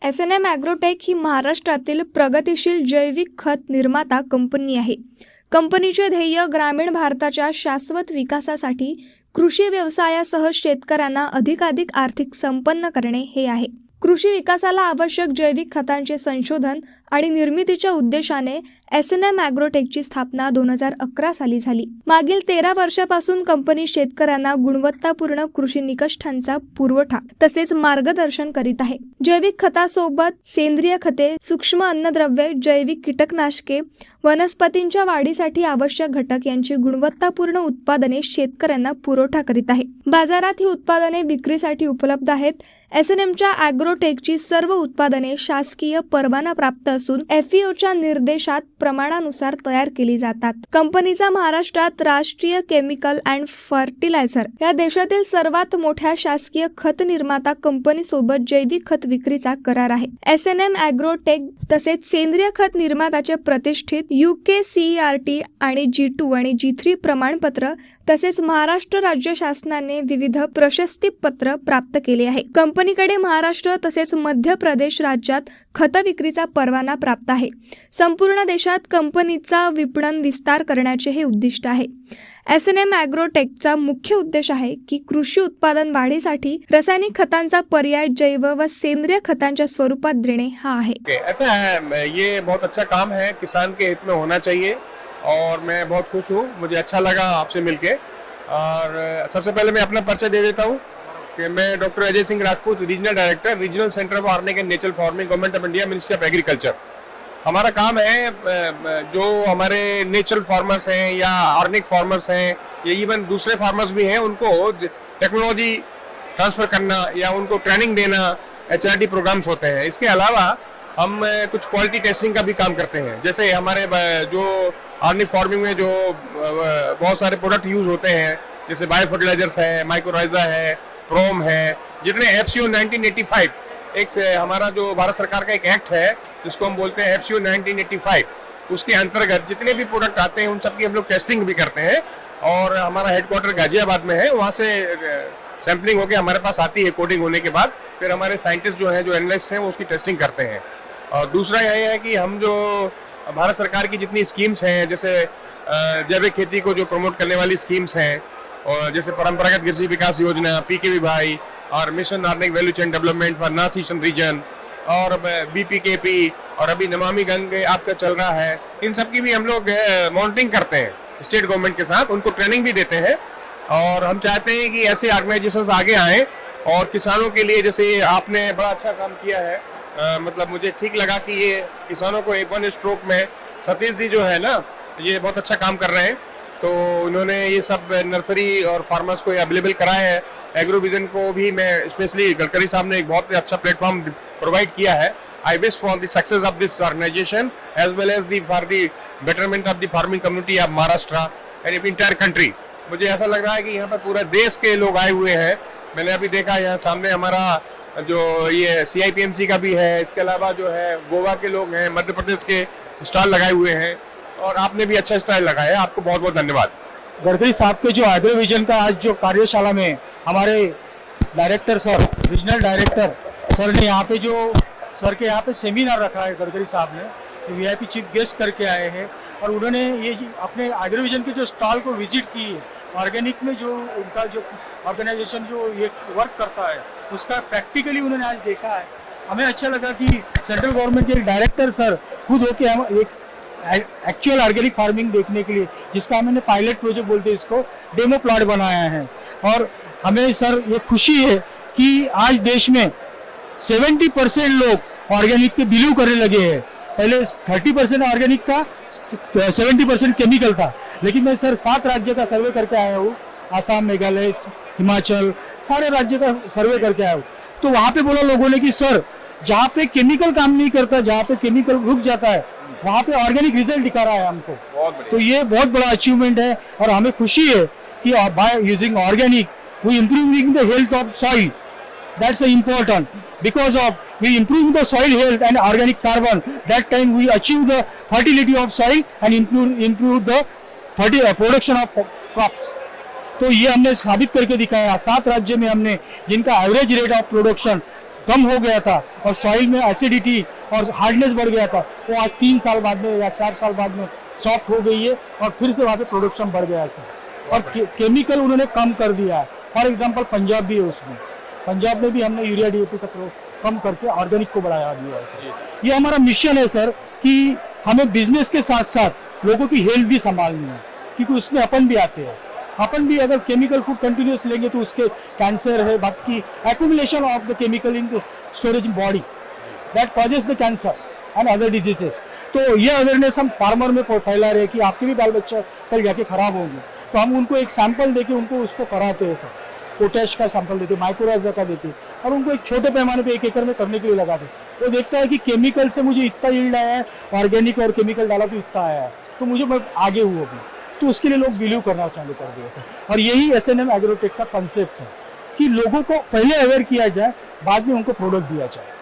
S&M agrotech ही महाराष्ट्रातील प्रगतिशील जैविक खत निर्माता कंपनी आहे. कंपनीचे ध्येय ग्रामीण भारताच्या शाश्वत विकासासाठी कृषी व्यवसायासह शेतकऱ्यांना अधिकाधिक आर्थिक संपन्न करणे हे आहे. कृषी विकासाला आवश्यक जैविक खतांचे संशोधन आणि निर्मितीच्या उद्देशाने S&M ॲग्रोटेकची स्थापना 2011 साली झाली. मागील 13 वर्षापासून कंपनी शेतकऱ्यांना गुणवत्तापूर्ण कृषी निकषांचा पुरवठा तसेच मार्गदर्शन करीत आहे. जैविक खतासोबत सेंद्रिय खते, सूक्ष्म अन्नद्रव्ये, जैविक कीटकनाशके, वनस्पतींच्या वाढीसाठी आवश्यक घटक यांची गुणवत्तापूर्ण उत्पादने शेतकऱ्यांना पुरवठा करीत आहे. बाजारात ही उत्पादने विक्रीसाठी उपलब्ध आहेत. S&Mच्या ॲग्रोटेकची सर्व उत्पादने शासकीय परवाना प्राप्त असून FAOच्या निर्देशात प्रमाणानुसार तयार केली जातात. कंपनीचा महाराष्ट्रात राष्ट्रीय केमिकल अँड फर्टिलायझर या देशातील सर्वात मोठ्या शासकीय खत निर्माता कंपनीसोबत जैविक खत विक्रीचा करार आहे. S&M ॲग्रोटेक तसेच सेंद्रिय खत निर्मात्याचे प्रतिष्ठित UKCERT आणि G2 आणि G3 प्रमाणपत्र तसेच महाराष्ट्र राज्य शासनाने विविध प्रशस्तीपत्र प्राप्त केले आहे. कंपनीकडे महाराष्ट्र तसेच मध्य प्रदेश राज्यात खत विक्रीचा परवाना प्राप्त आहे. संपूर्ण देशात कंपनीचा विपणन विस्तार करण्याचे हे उद्दिष्ट आहे. S&M ॲग्रोटेकचा मुख्य उद्देश आहे की कृषी उत्पादन वाढीसाठी रासायनिक खतांचा पर्याय जैव व सेंद्रिय खतांच्या स्वरूपात देणे हा आहे. ऐसा है, ये बहुत अच्छा काम है, किसान के हित में होना चाहिए और मैं बहुत खुश हूँ. मुझे अच्छा लगा आपसे मिलके. और सबसे पहले मैं अपना परिचय दे देता हूँ कि मैं doctor Ajay Singh Rajput, regional director, regional centre for organic end natural farming, government of India, ministry of agriculture. हमारा काम है जो हमारे नेचुरल फार्मर्स हैं या ऑर्गेनिक फार्मर्स हैं या इवन दूसरे फार्मर्स भी हैं, उनको टेक्नोलॉजी ट्रांसफ़र करना या उनको ट्रेनिंग देना, HRD प्रोग्राम्स होते हैं. इसके अलावा हम कुछ क्वालिटी टेस्टिंग का भी काम करते हैं. जैसे हमारे जो ऑर्गेनिक फार्मिंग में जो बहुत सारे प्रोडक्ट यूज़ होते हैं, जैसे बायो फर्टिलाइजर्स है, माइक्रोराइजा है, प्रोम है, जितने FCO 1985 एक से हमारा जो भारत सरकार का एक एक्ट है जिसको हम बोलते हैं FCO 1985, उसके अंतर्गत जितने भी प्रोडक्ट आते हैं उन सब की हम लोग टेस्टिंग भी करते हैं. और हमारा हेडक्वार्टर गाजियाबाद में है, वहाँ से सैम्पलिंग होकर हमारे पास आती है कोडिंग होने के बाद. फिर हमारे साइंटिस्ट जो हैं, जो एनालिस्ट हैं, वो उसकी टेस्टिंग करते हैं. और दूसरा यह है कि हम जो भारत सरकार की जितनी स्कीम्स हैं, जैसे जैविक खेती को जो प्रमोट करने वाली स्कीम्स हैं, और जैसे परंपरागत कृषि विकास योजना, PKV भाई, और mission organic value chain development for north eastern region, और BPKP, और अभी नमामि गंगे आपका चल रहा है, इन सब की भी हम लोग मॉनिटरिंग करते हैं स्टेट गवर्नमेंट के साथ, उनको ट्रेनिंग भी देते हैं. और हम चाहते हैं कि ऐसे ऑर्गेनाइजेशंस आगे आएँ और किसानों के लिए, जैसे आपने बड़ा अच्छा काम किया है, मतलब मुझे ठीक लगा कि ये किसानों को एक वन स्ट्रोक में सतीश जी जो है ना, ये बहुत अच्छा काम कर रहे हैं. तो उन्होंने ये सब नर्सरी और फार्मर्स को अवेलेबल कराया है. एग्रो विजन को भी मैं स्पेशली गडकरी साहब ने एक बहुत अच्छा प्लेटफॉर्म प्रोवाइड किया है. I wish for the success of this organisation as well as for the betterment of the farming community of Maharashtra and entire country. मुझे ऐसा लग रहा है कि यहाँ पर पूरा देश के लोग आए हुए हैं. मैंने अभी देखा यहाँ सामने हमारा जो ये CIPMC का भी है, इसके अलावा जो है गोवा के लोग हैं, मध्य प्रदेश के स्टॉल लगाए हुए हैं, और आपने भी अच्छा स्टॉल लगाया है. आपको बहुत बहुत धन्यवाद. गडकरी साहब के जो एग्रो विजन का आज जो कार्यशाला में हमारे director sir, regional director sir ने यहाँ पे जो सर के यहाँ पे सेमिनार रखा है, गडकरी साहब ने VIP चीफ गेस्ट करके आए हैं, और उन्होंने ये अपने एग्रो विजन के जो स्टॉल को विजिट की है, ऑर्गेनिक में जो उनका जो ऑर्गेनाइजेशन जो ये वर्क करता है उसका प्रैक्टिकली उन्होंने आज देखा है. हमें अच्छा लगा कि सेंट्रल गवर्नमेंट के एक डायरेक्टर सर खुद होके हम एक एक्चुअल ऑर्गेनिक फार्मिंग देखने के लिए, जिसका हमने पायलट प्रोजेक्ट बोलते हैं, इसको डेमो प्लॉट बनाया है. और हमें सर ये खुशी है कि आज देश में 70% लोग ऑर्गेनिक पे बिलीव करने लगे हैं. पहले 30% ऑर्गेनिक था, 70% केमिकल था. लेकिन मैं सर 7 राज्य का सर्वे करके आया हूँ, आसाम, मेघालय, हिमाचल, सारे राज्य का सर्वे करके आया हूँ. तो वहाँ पे बोला लोगों ने कि सर जहाँ पे केमिकल काम नहीं करता, जहाँ पे केमिकल रुक जाता है, वहाँ पे ऑर्गेनिक रिजल्ट दिखा रहा है हमको. तो ये बहुत बड़ा अचीवमेंट है और हमें खुशी है कि by using organic we improving the health of soil. That's important because of we improve the soil health and organic carbon. That time we achieve the fertility of soil and improve the production of crops. तो ये हमने साबित करके दिखाया 7 राज्य में हमने, जिनका एवरेज रेट ऑफ प्रोडक्शन कम हो गया था और सॉइल में एसिडिटी और हार्डनेस बढ़ गया था, वो आज 3 साल बाद में या 4 साल बाद में सॉफ्ट हो गई है और फिर से वहाँ पे प्रोडक्शन बढ़ गया है सर। और केमिकल उन्होंने कम कर दिया है। फॉर एग्जांपल पंजाब भी है उसमें, पंजाब में भी हमने यूरिया DAP तक कम करके ऑर्गेनिक को बढ़ाया दिया है सर। ये हमारा मिशन है सर कि हमें बिजनेस के साथ साथ लोगों की हेल्थ भी संभालनी है, क्योंकि उसमें अपन भी आते हैं। अपन भी अगर केमिकल फूड कंटिन्यूस लेंगे तो उसके कैंसर है, बाकी accumulation of the chemical in storage in body that causes the cancer end other diseases. तो ये अवेयरनेस हम फार्मर में फैला रहे हैं कि आपके भी बाल बच्चा कल जाके खराब होंगे, तो हम उनको एक सैंपल देके उनको उसको कराते हैं सर। पोटैश का सैंपल देते, माइक्रोराइजा का देते और उनको एक छोटे पैमाने पे 1 एकड़ में करने के लिए लगाते। वो देखता है कि केमिकल से मुझे इतना यील्ड आया है, ऑर्गेनिक और केमिकल डाला तो इतना आया है, तो मुझे मैं आगे हूँ अभी। तो उसके लिए लोग बिलीव करना चालू कर दिया सर। और यही SNM एग्रोटेक का कंसेप्ट है कि लोगों को पहले अवेयर किया जाए, बाद में उनको प्रोडक्ट दिया जाए।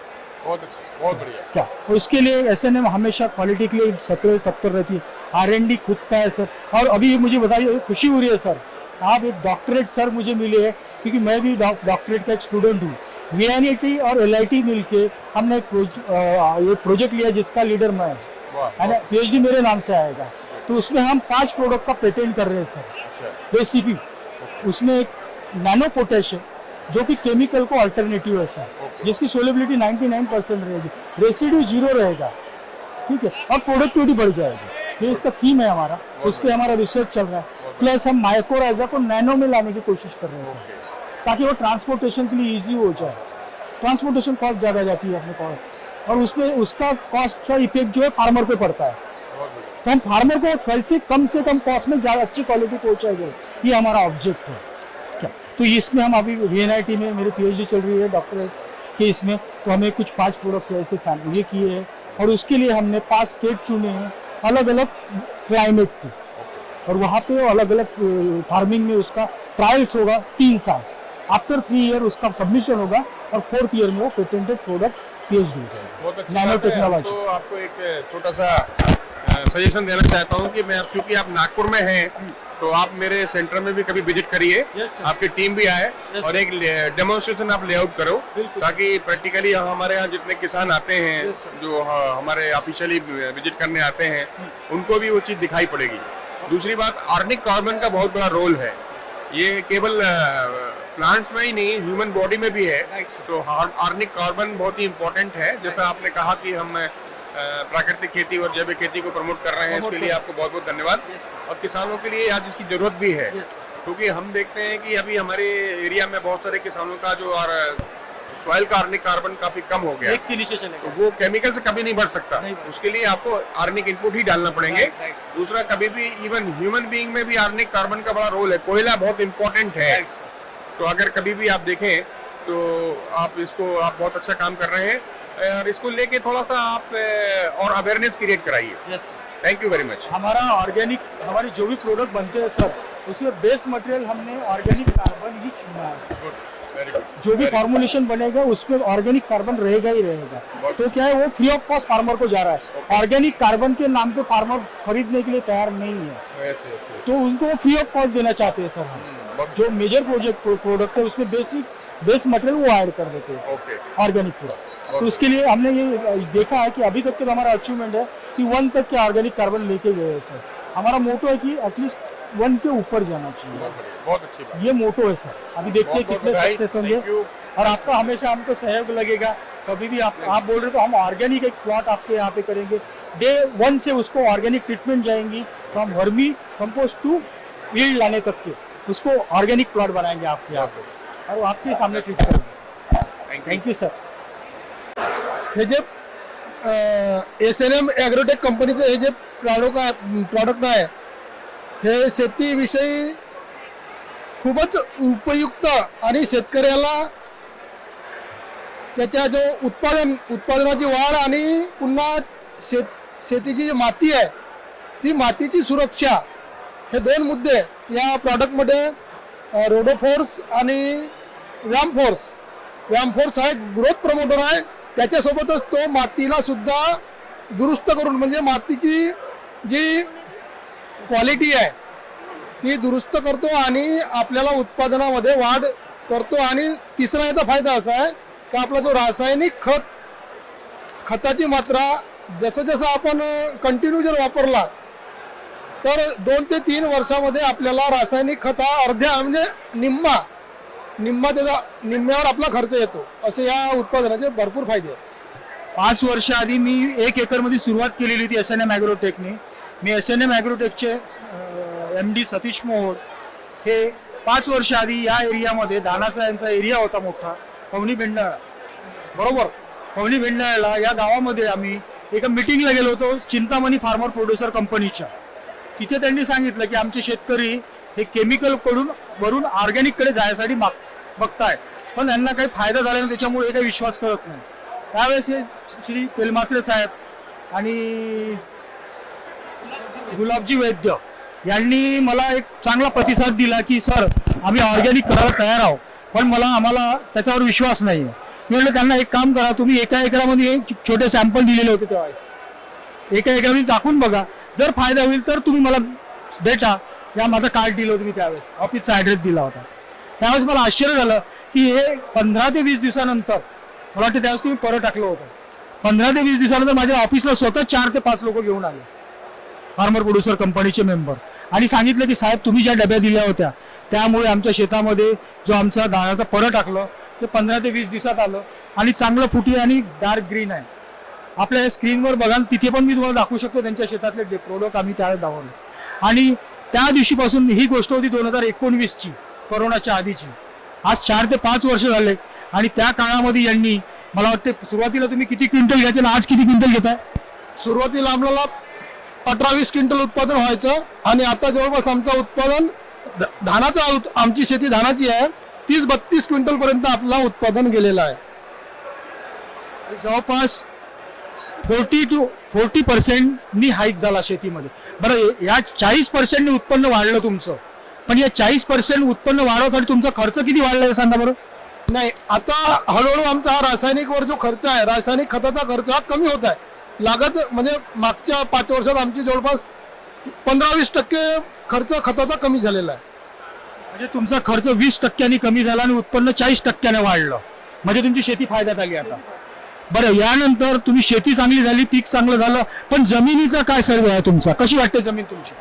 बहुत अच्छा, बहुत बढ़िया। क्या तो उसके लिए SNM हमेशा क्वालिटी के लिए तत्पर रहती है। R&D खुद का है सर। और अभी मुझे बताइए, खुशी हो रही है सर, आप एक डॉक्टरेट सर मुझे मिले हैं, क्योंकि मैं भी डॉक्टरेट का एक स्टूडेंट हूँ। VNIT और LIT मिलके हमने ये प्रोजेक्ट लिया जिसका लीडर मैं है ना, PhD मेरे नाम से आएगा। तो उसमें हम 5 प्रोडक्ट का पेटेंट कर रहे हैं सर। रेसिपी उसमें एक नैनो पोटैश है जो कि केमिकल को अल्टरनेटिव है सर, जिसकी सोलेबिलिटी 99% रहेगी, रेसिड्यू 0 रहेगा, ठीक है, और प्रोडक्टिविटी बढ़ जाएगी। ये इसका थीम है हमारा, उस पर हमारा रिसर्च चल रहा है। प्लस हम माइक्रोराइजा को नैनो में लाने की कोशिश कर रहे हैं सर, ताकि वो ट्रांसपोर्टेशन के लिए ईजी हो जाए। ट्रांसपोर्टेशन कॉस्ट ज़्यादा जाती है अपने पास, और उसमें उसका कॉस्ट का इफेक्ट जो है फार्मर पे पड़ता है। तो हम फार्मर को कैसे कम से कम कॉस्ट में ज़्यादा अच्छी क्वालिटी पहुँचाएंगे, ये हमारा ऑब्जेक्ट है। क्या तो इसमें हम अभी VNIT में मेरी PhD चल रही है डॉक्टरेट के इसमें, तो हमें कुछ 5 प्रोडक्ट ऐसे ये किए हैं, और उसके लिए हमने 5 स्टेट चुने हैं अलग अलग क्लाइमेट के, और वहाँ पे अलग अलग फार्मिंग में उसका ट्रायल्स होगा 3 साल। आफ्टर 3 ईयर उसका सबमिशन होगा, और 4th ईयर में वो पेटेंटेड प्रोडक्ट PhD हो जाएगा नैनो टेक्नोलॉजी। तो आपको एक छोटा सा सजेशन देना चाहता हूँ कि मैं अब, क्योंकि आप नागपुर में हैं, तो आप मेरे सेंटर में भी कभी विजिट करिए। आपकी टीम भी आए और एक डेमोन्स्ट्रेशन आप लेआउट करो, ताकि प्रैक्टिकली हमारे यहाँ जितने किसान आते हैं जो हमारे ऑफिशियली विजिट करने आते हैं, उनको भी वो चीज़ दिखाई पड़ेगी। दूसरी बात, ऑर्गेनिक कार्बन का बहुत बड़ा रोल है। ये केवल प्लांट्स में ही नहीं, ह्यूमन बॉडी में भी है। तो ऑर्गेनिक कार्बन बहुत ही इम्पोर्टेंट है। जैसा आपने कहा कि हम प्राकृतिक खेती और जैविक खेती को प्रमोट कर रहे हैं, इसके लिए आपको बहुत बहुत धन्यवाद। और किसानों के लिए आज इसकी जरूरत भी है, क्योंकि हम देखते हैं कि अभी हमारे एरिया में बहुत सारे किसानों का जो सॉइल का ऑर्गेनिक कार्बन काफी कम हो गया, एक के नीचे चलेगा, तो वो केमिकल से कभी नहीं बढ़ सकता। उसके लिए आपको ऑर्गेनिक इनपुट ही डालना पड़ेंगे। दूसरा, कभी भी इवन ह्यूमन बीइंग में भी ऑर्गेनिक कार्बन का बड़ा रोल है। कोयला बहुत इंपॉर्टेंट है, तो अगर कभी भी आप देखें तो आप बहुत अच्छा काम कर रहे हैं, और इसको लेके थोड़ा सा आप और अवेयरनेस क्रिएट कराइए। Yes, thank you very much. हमारा ऑर्गेनिक, हमारी जो भी प्रोडक्ट बनते हैं सर, उसमें बेस मटेरियल हमने ऑर्गेनिक कार्बन ही चुना है सर। जो भी फॉर्मुलेशन बनेगा उसमें ऑर्गेनिक कार्बन रहेगा ही रहेगा। तो क्या है, वो फ्री ऑफ कॉस्ट फार्मर को जा रहा है। ऑर्गेनिक कार्बन के नाम पे फार्मर खरीदने के लिए तैयार नहीं है, तो उनको वो फ्री ऑफ कॉस्ट देना चाहते हैं सर हम। जो मेजर प्रोडक्ट है उसमें बेस मटेरियल वो ऐड कर देते हैं ऑर्गेनिक पूरा। तो उसके लिए हमने ये देखा है कि अभी तक के हमारा अचीवमेंट है कि 1 तक के ऑर्गेनिक कार्बन लेके गए हैं सर। हमारा मोटो है कि एटलीस्ट 1 के ऊपर जाना चाहिए। बहुत अच्छी बात, ये मोटो है सर। अभी देखते हैं कितने सक्सेस होंगे, और आपका हमेशा हमको सहयोग लगेगा। कभी भी आप बोल रहे हो तो हम ऑर्गेनिक एक प्लॉट आपके यहाँ पे करेंगे। डे 1 से उसको ऑर्गेनिक ट्रीटमेंट जाएंगी, from vermi compost to yield लाने तक के उसको ऑर्गेनिक प्लॉट बनाएंगे आपके यहाँ पे, और वो आपके सामने ट्रीट करेंगे। Thank you sir. हे जे SNM ॲग्रोटेक कंपनीचं हे जे प्रॉडक्ट आहे, हे शेतीविषयी खूपच उपयुक्त आणि शेतकऱ्याला त्याच्या जो उत्पादनाची वाढ आणि पुन्हा शेतीची जी माती आहे ती मातीची सुरक्षा, हे 2 मुद्दे या प्रॉडक्टमध्ये रोडोफोर्स आणि व्यामफोर्स हा एक ग्रोथ प्रमोटर आहे, त्याच्यासोबतच तो मातीला सुद्धा दुरुस्त करून म्हणजे मातीची जी क्वालिटी आहे ती दुरुस्त करतो आणि आपल्याला उत्पादनामध्ये वाढ करतो. आणि तिसरा याचा फायदा असा आहे की आपला जो रासायनिक खताची मात्रा जसं जसं आपण कंटिन्यू जर वापरला तर 2 ते 3 वर्षामध्ये आपल्याला रासायनिक खत हा अर्ध्या म्हणजे निम्मा त्याचा निम्म्यावर आपला खर्च येतो. असे या उत्पादनाचे भरपूर फायदे आहेत. 5 वर्ष आधी मी 1 एकरमध्ये सुरुवात केलेली होती SNM ॲग्रोटेकने. मी SNM ॲग्रोटेकचे MD सतीश मोहोळ हे 5 वर्ष आधी या एरियामध्ये धानाचा यांचा एरिया होता मोठा पवनी भेंडाळा, बरोबर. पवनी भेंडाळ्याला या गावामध्ये आम्ही एका मिटिंगला गेलो होतो चिंतामणी फार्मर प्रोड्युसर कंपनीच्या. तिथे त्यांनी सांगितलं की आमचे शेतकरी हे केमिकल कडून वरून ऑर्गॅनिककडे जायसाठी बघताय, पण त्यांना काही फायदा झाला नाही, त्याच्यामुळे हे काही विश्वास करत नाही. त्यावेळेस हे श्री तेलमासरे साहेब आणि गुलाबजी वैद्य यांनी मला एक चांगला प्रतिसाद दिला की सर आम्ही ऑर्गॅनिक करायला तयार आहोत, पण आम्हाला त्याच्यावर विश्वास नाही आहे. मी म्हटलं त्यांना एक काम करा, तुम्ही एका एकरामध्ये छोटे सॅम्पल दिलेले होते तेव्हा, एका एकरामध्ये टाकून बघा, जर फायदा होईल तर तुम्ही मला भेटा. या माझं कार्ड दिलं होतं मी त्यावेळेस, ऑफिसचा ॲड्रेस दिला होता. त्यावेळेस मला आश्चर्य झालं की हे 15 ते 20 दिवसानंतर, मला वाटतं त्यावेळेस तुम्ही परत टाकलं होतं, 15 ते 20 दिवसानंतर माझ्या ऑफिसला स्वतः 4 ते 5 लोक घेऊन आले फार्मर प्रोड्युसर कंपनीचे मेंबर, आणि सांगितलं की साहेब तुम्ही ज्या डब्या दिल्या होत्या त्यामुळे आमच्या शेतामध्ये जो आमचा दाण्याचा परत टाकलं ते 15 ते 20 दिवसात आलं आणि चांगलं फुटवे आणि डार्क ग्रीन आहे. आपल्या स्क्रीनवर बघा, तिथे पण मी तुम्हाला दाखवू शकतो त्यांच्या शेतातले प्रोडक्ट आम्ही त्यावेळेस दाखवले. आणि त्या दिवशीपासून ही गोष्ट होती 2019ची, कोरोनाच्या आधीची. आज 4 ते 5 वर्ष झाले आणि त्या काळामध्ये यांनी, मला वाटते सुरुवातीला तुम्ही किती क्विंटल घ्यायचे आणि आज किती क्विंटल घेताय? सुरुवातीला आम्हाला 18-20 क्विंटल उत्पादन व्हायचं आणि आता जवळपास आमचं उत्पादन धानाचं, आमची शेती धानाची आहे, 30-32 क्विंटल पर्यंत आपला उत्पादन गेलेलं आहे. जवळपास 40% हाईक झाला शेतीमध्ये. बरं, या 40% उत्पन्न वाढलं तुमचं, पण या 40% उत्पन्न वाढवण्यासाठी तुमचा खर्च किती वाढला आहे सांगा बरं? नाही, आता हळूहळू आमचा हा रासायनिकवर जो खर्च आहे, रासायनिक खताचा खर्च हा कमी होत आहे. लागत म्हणजे मागच्या 5 वर्षात आमची जवळपास 15-20% खर्च खताचा कमी झालेला आहे. म्हणजे तुमचा खर्च 20% कमी झाला आणि उत्पन्न 40% वाढलं, म्हणजे तुमची शेती फायद्यात आली आता. बरं, यानंतर तुम्ही शेती चांगली झाली, पीक चांगलं झालं, पण जमिनीचा काय सर्वे आहे तुमचा? कशी वाटते जमीन तुमची?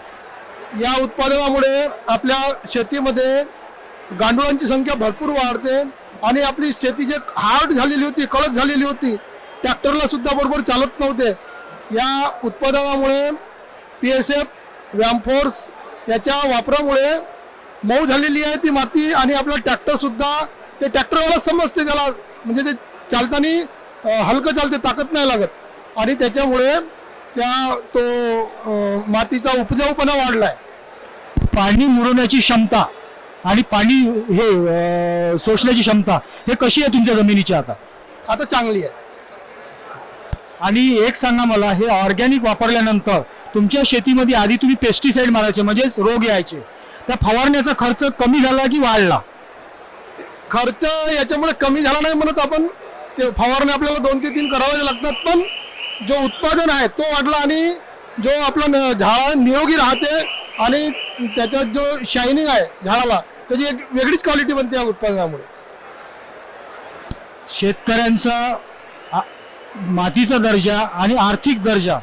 या उत्पादनामुळे आपल्या शेतीमध्ये गांडुळांची संख्या भरपूर वाढते आणि आपली शेती जे हार्ड झालेली होती, कडक झालेली होती, ट्रॅक्टरला सुद्धा बरोबर चालत नव्हते. या उत्पादनामुळे PSF, व्यामफोर्स याच्या वापरामुळे मऊ झालेली आहे ती माती आणि आपला ट्रॅक्टर सुद्धा, ते ट्रॅक्टरवाला समजते त्याला, म्हणजे ते चालताना हलकं चालते, ताकद नाही लागत आणि त्याच्यामुळे तो मातीचा उपजाऊपणा वाढलाय. पाणी मुरवण्याची क्षमता आणि पाणी हे शोषण्याची क्षमता हे कशी आहे तुमच्या जमिनीची आता? आता चांगली आहे. आणि एक सांगा मला, हे ऑर्गॅनिक वापरल्यानंतर तुमच्या शेतीमध्ये आधी तुम्ही पेस्टिसाइड मारायचे म्हणजेच रोग यायचे, त्या फवारण्याचा खर्च कमी झाला की वाढला? खर्च याच्यामुळे कमी झाला नाही म्हणत आपण, ते फवारणी आपल्याला 2 ते 3 करावे लागतात, पण जो उत्पादन आहे तो वाढला आणि जो आपला झाड निरोगी राहते आणि त्याच्यात जो शायनिंग आहे झाडाला, त्याची एक वेगळीच क्वालिटी बनते या उत्पादनामुळे. शेतकऱ्यांचा मातीचा दर्जा आणि आर्थिक दर्जा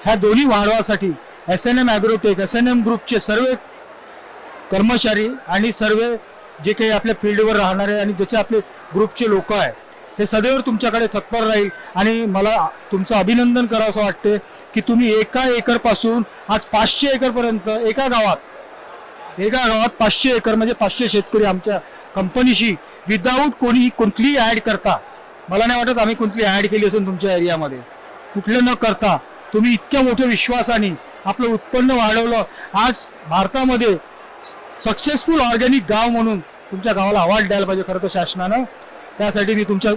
ह्या दोन्ही वाढवासाठी SNM ॲग्रोटेक, SNM ग्रुपचे सर्व कर्मचारी आणि सर्व जे काही आपल्या फील्डवर राहणारे आणि ज्याचे आपले ग्रुपचे लोक आहेत, हे सदैव तुमच्याकडे तत्पर राहील. आणि मला तुमचं अभिनंदन करावं असं वाटते की तुम्ही एका एकरपासून आज 500 एकरपर्यंत, एका गावात 500 एकर म्हणजे 500 शेतकरी आमच्या कंपनीशी विदाऊट कुठलीही ॲड करता, मला नाही वाटत आम्ही कुठली ॲड केली असेल तुमच्या एरियामध्ये, कुठलं न करता तुम्ही इतक्या मोठ्या विश्वासाने आपलं उत्पन्न वाढवलं. आज भारतामध्ये सक्सेसफुल ऑर्गॅनिक गाव म्हणून तुमच्या गावाला अवॉर्ड द्यायला पाहिजे खरं तर शासनानं. त्यासाठी मी तुमच्या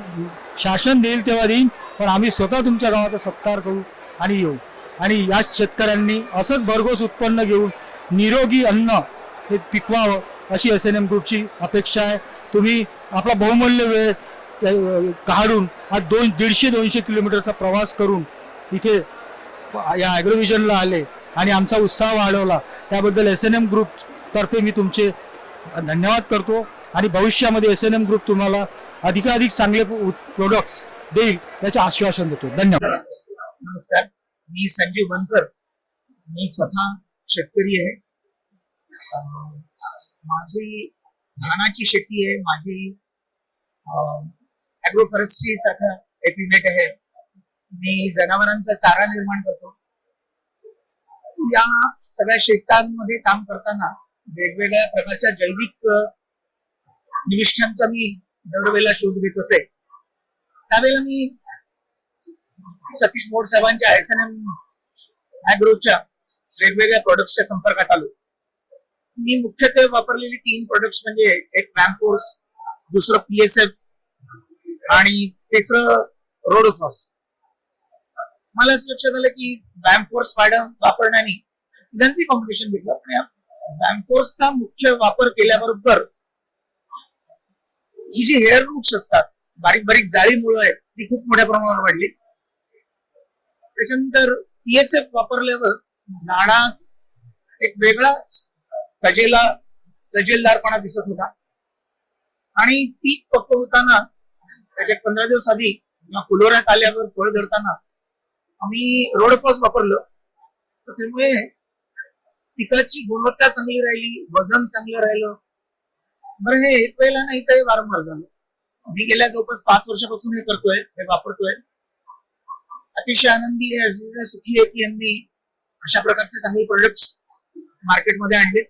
शासन देईल तेव्हा देईन, पण आम्ही स्वतः तुमच्या गावाचा सत्कार करू आणि येऊ. आणि या शेतकऱ्यांनी असंच भरघोस उत्पन्न घेऊन निरोगी अन्न हे पिकवावं अशी SNM ग्रुपची अपेक्षा आहे. तुम्ही आपला बहुमूल्य वेळ काढून हा 150-200 किलोमीटरचा प्रवास करून इथे या ॲग्रोव्हिजनला आले आणि आमचा उत्साह वाढवला, त्याबद्दल SNM ग्रुप तर्फे मी तुमचे धन्यवाद करतो आणि भविष्यामध्ये SNM ग्रुप तुम्हाला अधिकाधिक चांगले प्रोडक्ट्स देईल याचे आश्वासन देतो. धन्यवाद. नमस्कार, मी संजीव बनकर. मी स्वतः शेतकरी आहे. माझी धानाची शेती आहे. माझी ॲग्रोफॉरेस्ट्री सारखा एक युनिट आहे. मी जनावरांचा चारा निर्माण करतो. या सगळ्या शेतांमध्ये काम करताना वेगवेगळ्या प्रकारच्या जैविक निविष्ठांचा मी दरवेळेला शोध घेत असे. त्यावेळेला मी सतीश मोड साहेबांच्या SNM ॲग्रोच्या वेगवेगळ्या प्रोडक्ट्सच्या संपर्कात आलो. मी मुख्यत्वे वापरलेली 3 प्रोडक्ट्स म्हणजे एक वॅमफोर्स, दुसरं PSF आणि तिसरं रोडोफॉस. मला असं लक्षात आलं की वॅमफोर्स वापरण्याने तिघांचे कॉम्पिटिशन घेतलं, पण वॅमफोर्सचा मुख्य वापर केल्याबरोबर ही जी हेअर रूट्स असतात, बारीक बारीक जाळी मुळं आहेत, ती खूप मोठ्या प्रमाणावर वाढली. त्याच्यानंतर PSF वापरल्यावर झाडाच एक वेगळाच तजेलदारपणा दिसत होता आणि पीक पक्व होताना त्याच्या 15 दिवस आधी फुलोऱ्यात आल्यावर फळ धरताना आम्ही रोडफॉस वापरलं. तर त्यामुळे पिकाची गुणवत्ता चांगली राहिली, वजन चांगलं राहिलं. बरं, हे एक वेळेला नाही तर वारंवार झालं. मी गेल्या जवळपास 5 वर्षापासून हे करतोय, हे वापरतोय. अतिशय आनंदी आहे, सुखी आहे की यांनी अशा प्रकारचे चांगले प्रोडक्ट्स मार्केटमध्ये आणले.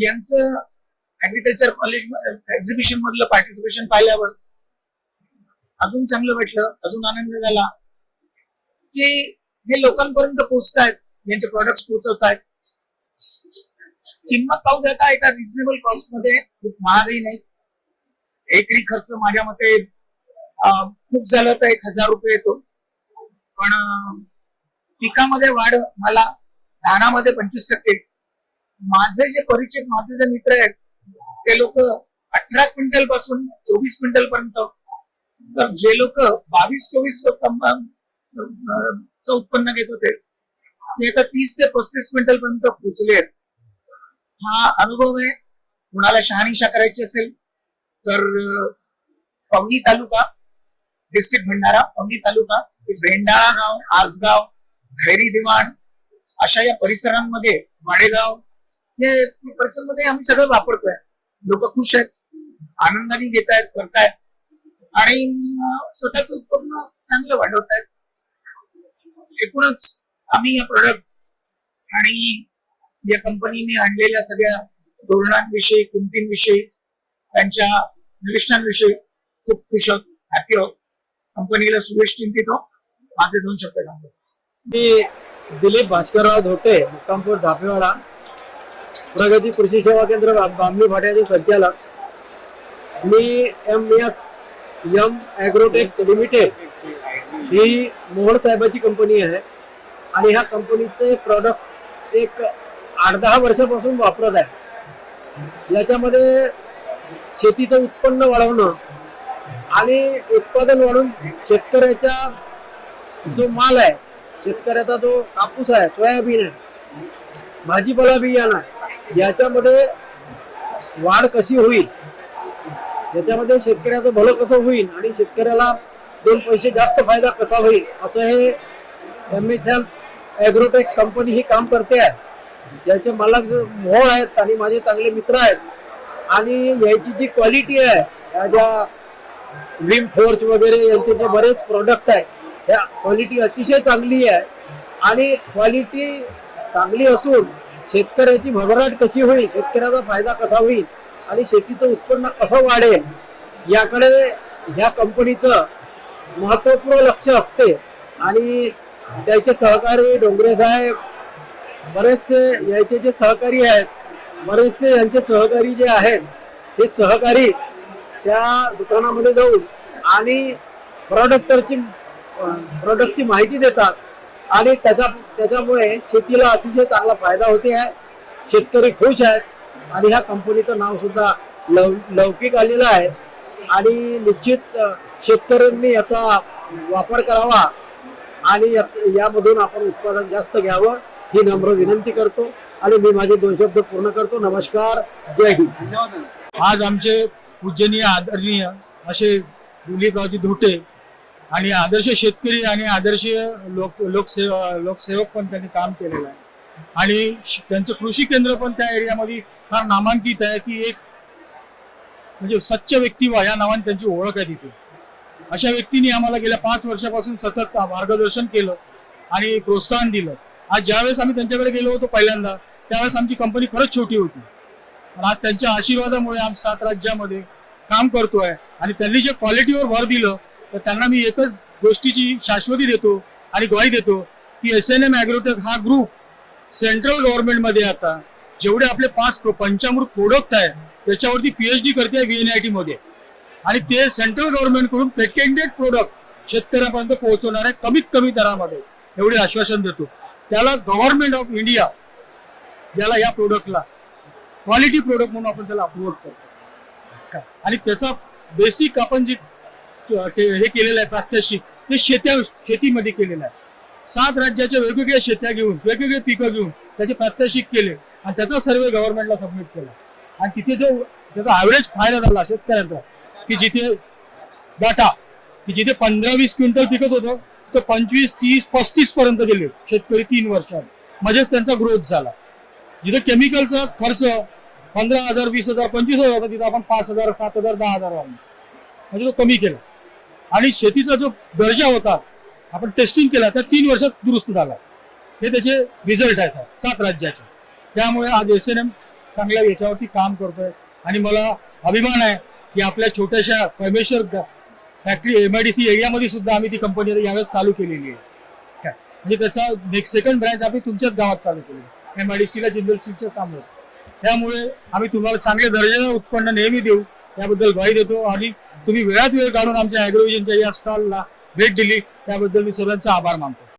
यांचं ऍग्रिकल्चर कॉलेज एक्झिबिशन मधलं पार्टिसिपेशन पाहिल्यावर अजून चांगलं वाटलं, अजून आनंद झाला की हे लोकांपर्यंत पोहोचतायत, यांचे प्रोडक्ट्स पोहोचवतायत. किंमत पाहू जाता एका रिझनेबल कॉस्ट मध्ये, खूप महागही नाही. एकरी खर्च माझ्या मते खूप झालं तर 1000 रुपये येतो, पण पिकामध्ये वाढ मला धानामध्ये 25%. माझे जे परिचित, माझे जे मित्र आहेत ते लोक 18 क्विंटल पासून 24 क्विंटल पर्यंत, तर जे लोक 22-24 उत्पन्न घेत होते ते आता 30 ते 35 क्विंटल पर्यंत पोहोचले आहेत. हा अनुभव आहे. कुणाला शहानिशा करायची असेल तर पवनी तालुका, डिस्ट्रिक्ट भंडारा, पवनी तालुका, भेंडाळा गाव, आसगाव, खैरी दिवाण अशा या परिसरांमध्ये, वाडेगाव हे परिसरामध्ये आम्ही सगळं वापरतोय. लोक खुश आहेत, आनंदाने घेत आहेत, करतायत आणि स्वतःच उत्पन्न चांगलं वाढवतायत. एकूणच आम्ही या प्रोडक्ट आणि या कंपनीने आणलेल्या सगळ्या धोरणांविषयी, किमतींविषयी, त्यांच्या निविष्ठांविषयी खूप खुश आहोत, हॅपी आहोत. कंपनीला सुयश चिंतित हो. माझे 2 शब्द सांगतो. मी दिलीप भास्करराव धोटे, मुक्कामपूर धापेवाडा, प्रगती कृषी सेवा केंद्र बामणी फाट्याचे संचालक. मी MS ॲग्रोटेक लिमिटेड ही मोहोळ साहेबाची कंपनी आहे आणि ह्या कंपनीचे प्रॉडक्ट एक 8-10 वर्षापासून वापरत आहे. याच्यामध्ये शेतीचं उत्पन्न वाढवणं आणि उत्पादन वाढून शेतकऱ्याचा जो माल आहे, शेतकऱ्याचा जो कापूस आहे, सोयाबीन आहे, भाजीपाला बियाणं आहे, याच्यामध्ये वाढ कशी होईल, याच्यामध्ये शेतकऱ्याचं भलं कसं होईल आणि शेतकऱ्याला 2 पैसे जास्त फायदा कसा होईल, असं हे MS ॲग्रोटेक कंपनी ही काम करते आहे. याचे मालक मोहोळ आहेत आणि माझे चांगले मित्र आहेत आणि याची जी क्वालिटी आहे, या ज्या विम फोर्स वगैरे यांचे जे बरेच प्रोडक्ट आहे, ह्या क्वालिटी अतिशय चांगली आहे आणि क्वालिटी चांगली असून शेतकऱ्याची भरभराट कशी होईल, शेतकऱ्याचा फायदा कसा होईल आणि शेतीचं उत्पन्न कसं वाढेल याकडे ह्या कंपनीचं महत्त्वपूर्ण लक्ष असते. आणि त्याचे सहकारी डोंगरे साहेब, बरेचसे याचे जे सहकारी आहेत, बरेचसे यांचे सहकारी जे आहेत, हे सहकारी त्या दुकानामध्ये जाऊन आणि प्रोडक्टची माहिती देतात आणि त्याच्यामुळे शेतीला अतिशय चांगला फायदा होते आहे. शेतकरी खुश आहेत आणि ह्या कंपनीचं नाव सुद्धा लौकिक आलेलं आहे. आणि निश्चित शेतकऱ्यांनी याचा वापर करावा आणि यामधून आपण उत्पादन जास्त घ्यावं ही नम्र विनंती करतो आणि मी माझे 2 शब्द पूर्ण करतो. नमस्कार, जय हिंद. आज आमचे पूजनीय आदरणीय असे दिलीपरावजी धोटे आणि आदर्श शेतकरी आणि आदर्श लोकसेवक पण त्यांनी काम केलेलं आहे आणि त्यांचं कृषी केंद्र पण त्या एरियामध्ये फार नामांकित आहे की एक म्हणजे सच्च व्यक्तिवा या नावाने त्यांची ओळख आहे तिथे. अशा व्यक्तींनी आम्हाला गेल्या 5 वर्षापासून सतत मार्गदर्शन केलं आणि प्रोत्साहन दिलं. आज ज्यावेळेस आम्ही त्यांच्याकडे गेलो होतो पहिल्यांदा त्यावेळेस आमची कंपनी खरंच छोटी होती, पण आज त्यांच्या आशीर्वादामुळे आम्ही 7 राज्यामध्ये काम करतोय आणि त्यांनी जे क्वालिटीवर भर दिलं तर त्यांना मी एकच गोष्टीची शाश्वती देतो आणि ग्वाही देतो की SNM ॲग्रोटेक हा ग्रुप सेंट्रल गव्हर्नमेंटमध्ये आता जेवढे आपले 5 पंचामृत प्रोडक्ट आहे त्याच्यावरती PhD करते VNIT मध्ये आणि ते सेंट्रल गव्हर्नमेंटकडून पेटेंटेड प्रोडक्ट शेतकऱ्यापर्यंत पोहोचवणार आहे कमीत कमी दरामध्ये, एवढे आश्वासन देतो. त्याला गव्हर्नमेंट ऑफ इंडिया याला या प्रोडक्टला क्वालिटी प्रोडक्ट म्हणून आपण त्याला अप्रूव्ह करतो आणि त्याचा बेसिक आपण जे हे केलेलं आहे प्रात्यक्षिक ते शेतीमध्ये केलेलं आहे. 7 राज्याच्या वेगवेगळ्या शेत्या घेऊन वेगवेगळे पिकं घेऊन त्याचे प्रात्यक्षिक केले आणि त्याचा सर्वे गव्हर्नमेंटला सबमिट केला आणि तिथे जो त्याचा ॲव्हरेज फायदा झाला शेतकऱ्यांचा की जिथे डाटा की जिथे 15-20 क्विंटल पिकत होतं तर 25, 30, 35 पर्यंत गेले शेतकरी 3 वर्षात, म्हणजेच त्यांचा ग्रोथ झाला. जिथे केमिकलचा खर्च 15,000, 20,000, 25,000 होता तिथे आपण 5,000, 7,000, 10,000 म्हणजे तो कमी केला आणि शेतीचा जो दर्जा होता आपण टेस्टिंग केला त्या 3 वर्षात दुरुस्त झाला. हे त्याचे रिझल्ट आहे 7 राज्याचे. त्यामुळे आज SNM चांगल्या याच्यावरती काम करतोय आणि मला अभिमान आहे की आपल्या छोट्याशा परमेश्वर फॅक्टरी MIDC एरियामध्ये सुद्धा आम्ही ती कंपनी यावेळेस चालू केलेली आहे. म्हणजे त्याचा सेकंड ब्रँच आम्ही तुमच्याच गावात चालू केली MIDCला जिंदल स्टीलच्या समोर. त्यामुळे आम्ही तुम्हाला चांगले दर्जाचं उत्पन्न नेहमी देऊ याबद्दल ग्वाही देतो आणि तुम्ही वेळात वेळ काढून आमच्या ॲग्रोव्हिजनच्या या स्टॉलला भेट दिली त्याबद्दल मी सर्वांचा आभार मानतो.